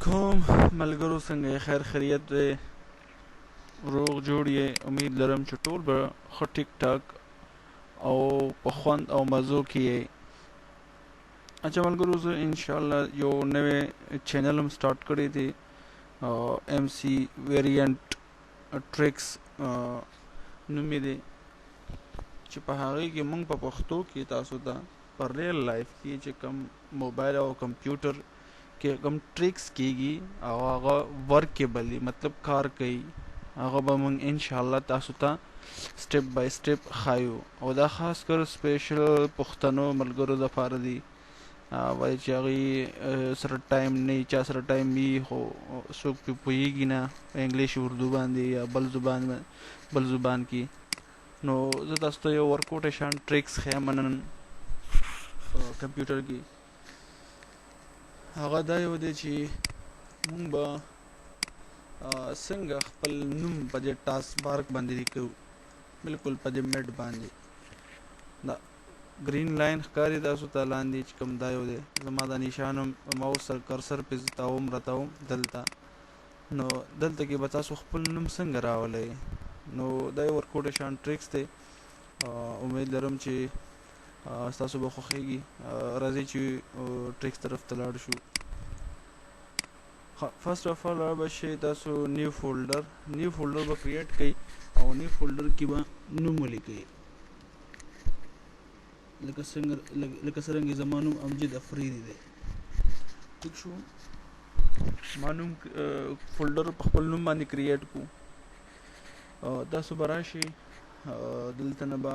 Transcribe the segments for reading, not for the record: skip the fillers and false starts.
علیکم ملګرو، څنګه یې؟ خیر خیریت دی؟ روغ جوړ یې؟ امید لرم چې ټول به ښه ټیک ټاک او په خوند او مزو کې یې. اچھا ملګرو، زه انشاءالله یو نوی چینل هم سٹارټ کړی دی، ایم سی ویریانټ ټریکس نوم یې دی، چې په هغې کې موږ په پښتو کې تاسو ته په ریل لایف کې چې کوم موبایل او کمپیوټر کې کوم ټریکس کېږي او هغه ورکیبل وي، مطلب کار کوي، هغه به موږ انشاءالله تاسو ته سټیپ بای سټیپ ښایو. او دا خاص کر سپیشل پښتنو ملګرو دپاره دی، وایي چې هغوی سره ټایم نه وي، چا سره ټایم وي خو څوک پرې پوهېږي نه په انګلیش اردو باندې یا بل زبان کې. نو زه تاسو ته یو ورکوټی شان ټریکس ښیم نن په کمپیوټر کې. هغه دا یو دی چې مونږ به څنګه خپل نوم په دې ټاسک بار باندې لیکو، بلکل په دې میډ باندې. دا ګرین لاین ښکاري تاسو ته لاندې چې کوم دا یو دی، زما دا نشان هم ماوس کرسر پې تاوم راتاوم دلته. نو دلته کې به تاسو خپل نوم څنګه راولئ. نو دا یو ورکوټی شان ټریکس دی، امید لرم چې ستاسو به خوښېږي. راځئ چې ټریکس طرف ته لاړ شو. فرسٹ آف آل به شئ تاسو نیو فولډر به کریټ کړئ او نیو فولډر کې به نوم ولیکئ، لکه څرنګه زما نوم امجد افریدي دی. ټیک شو؟ ما نوم فولډر په خپل نوم باندې کریټ کړو. تاسو به راشئ، دلته نه به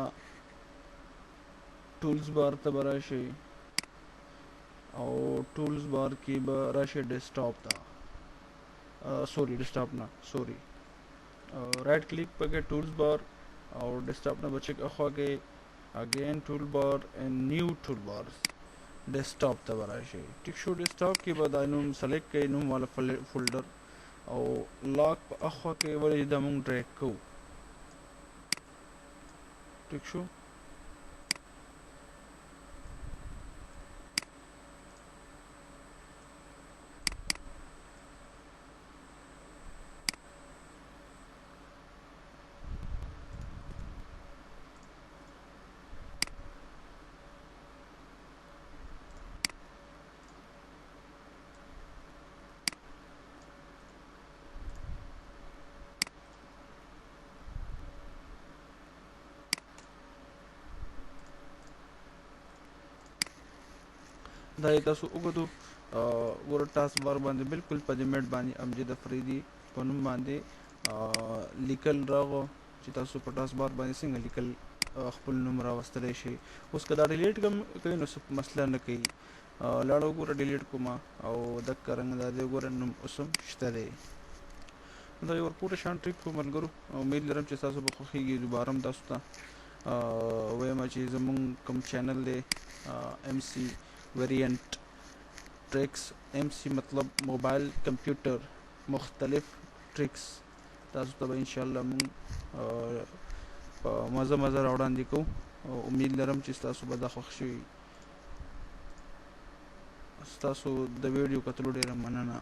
ټولز بار ته به راشئ او ټولز بار کې به راشئ ډیسکټاپ ته، ډیسکټاپ نه سوري، رائټ کلیک پکې ټولز بار او ډیسکټاپ نه به چیک اخوا کې اگین ټول بار اینڈ نیو ټول بارز ډیسکټاپ ته به راشئ. ټیک شو؟ ډیسکټاپ کې به دا نوم سلیکټ کړئ، نوم والا فولډر، او لاک په اخوا کې ولې دا مونږ ډریګ کوو. ټیک شو؟ دا یې تاسو وګورئ، ګوره ټاسک بار باندې بالکل په دې میډ باندې امجد افریدي په نوم باندې لیکل راغو چې تاسو په ټاسک بار باندې څنګه لیکل خپل نوم راوستلی شئ. اوس که دا ډیلیټ کوئ نو څه مسله نه کوي، لاړه وګوره ډیلیټ کومه او دقه رنګ دا دی، وګوره نوم اوس هم شته دی. دا یو ورکوټی شان ټریک و ملګرو، امید لرم چې تاسو به خوښېږي. دوباره هم تاسو ته وایم چې زموږ کوم چینل دی ایم سی ویریانټ ټریکس، ایم سی مطلب موبایل کمپیوټر مختلف ټریکس، تاسو ته به انشاءالله موږ په مزه راوړاندې کوو. امید لرم چې ستاسو به دا خوښ شوي. ستاسو د ویډیو کتلو ډېره مننه.